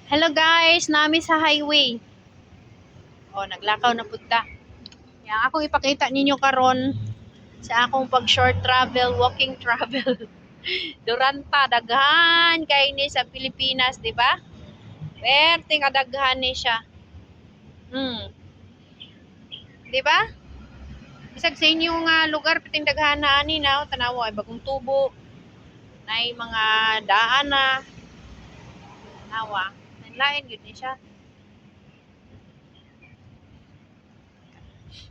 Hello guys, nami sa highway. O, naglakaw na punta. Yang akong ipakita ninyo karon sa akong pag short travel, walking travel. Duranta daghan kay ni sa Pilipinas, di ba? Perte nga daghan ni siya. Di ba? Bisag sa inyong lugar piting daghan na ani na tanawa ay bagong tubo. Nay mga daan na tanawa. Lain gyud ni siya.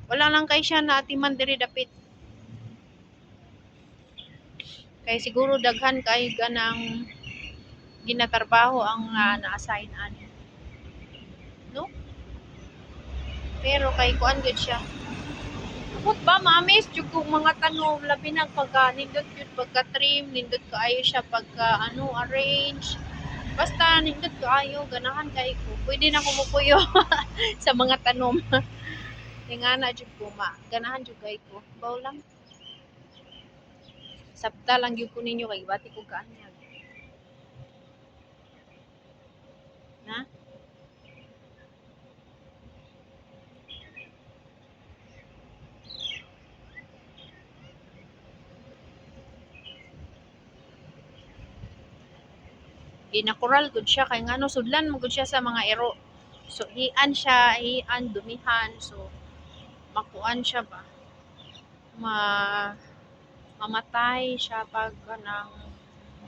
Wala lang kay siya na atiman diri dapit. Kay siguro daghan kay ganang ginatrabaho ang na-assign ani. No? Pero kay kuan gud siya. Abot ba mamis jud kog mga tanom labi na pagka nindot jud pagka trim, nindot kaayo siya pagka arrange. Basta nindot kaayo ganahan kay ko. Pwede na ko mupuyo sa mga tanom. Ingana jud ko ma. Ganahan jud kay ko. Baw lang. Sabta lang gyud ko ninyo kay bati ko kaanyag. Na? Ginakural gud siya kay ngano sudlan mo gud siya sa mga ero. So hian siya, hian dumihan. So makuan siya ba? Ma mamatay siya pag kanang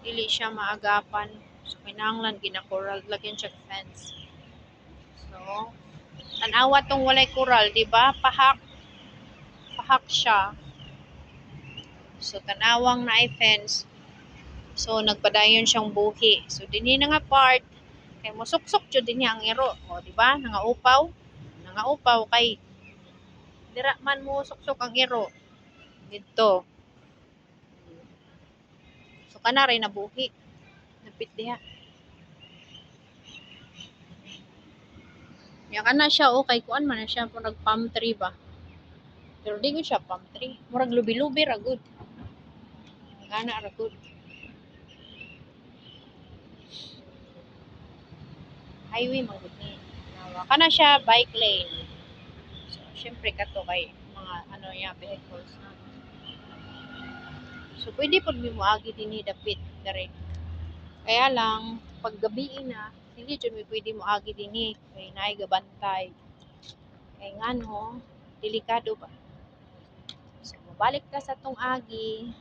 dili siya maagapan. So kinahanglan ginakural lagyan siya fence. So tanawa tong walay kural, di ba? Pahak siya. So tanawang na fence. So nagpadayon siyang buhi. So dinhi na nga part kay mosuksok jud dinhi ang ero. O di ba? Nangaupaw kay dira man mo suksok ang ero. Dito. So kana ray nabuhi. Napit diha. Ya kana siya kay kuan man na siya nag palm tree ba. Pero di gud siya palm tree. Murag lubi-lubi ra gud. Kana ra gud. Highway man gud ni. Kana siya bike lane. So syempre kato kay mga vehicles na. So pwede pud mi moagi dinhi dapit direct. Kaya lang pag gabi na dili jud mi pwede moagi dinhi kay naay gabantay. Kay ngano delikado ba. So mabalik ta sa tong agi.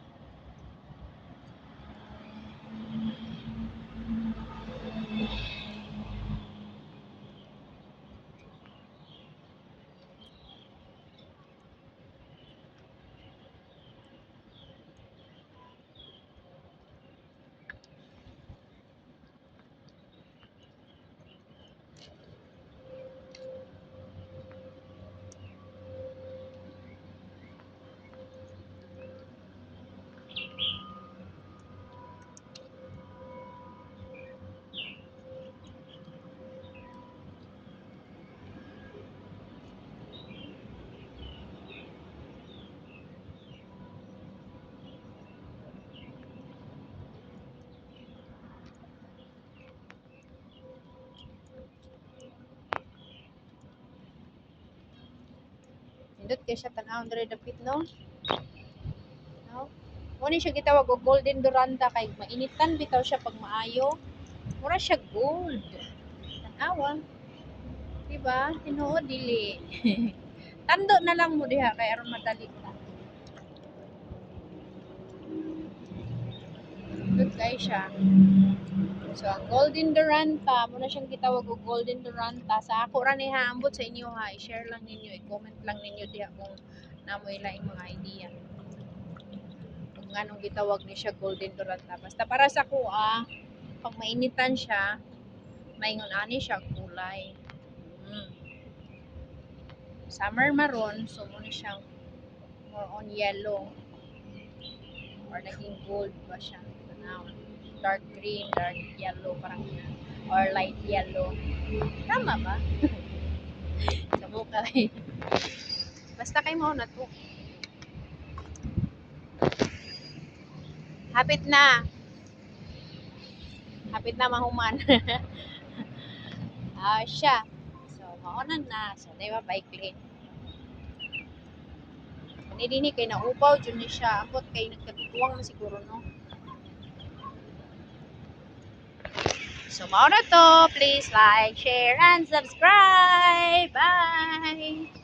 Nindot kay siya tan-awon diri dapit no. No? Mo ni siya gitawag og golden duranta kay mainitan bitaw siya pag maayo. Mura siya gold. Tan-awa. Diba? Tinuod dili. Tando na lang mo diha kay aron madali ta. Good kay siya. So, ang golden duranta, muna siyang gitawag og golden duranta. Sa ako ra ni ha, ambot sa inyo ha, i-share lang ninyo, i-comment lang ninyo diha kung namoy laing mga idea. Kung nganong gitawag ni siya golden duranta. Basta para sa kuha, pag mainitan siya, maingon ani siya kulay. Summer maroon, so muna siyang more on yellow. Or naging gold ba siya. Dark green, dark yellow, parang or light yellow. Tama ba? Sa mukha eh. Basta kay mo na to. Hapit na. Hapit na mahuman. Siya. So, maonan na. So, di ba, baikli. Dini kay naupaw, dyan niya siya. Ambot kay nagkatuwang na siguro, no? So, mauna to. Please like, share, and subscribe. Bye!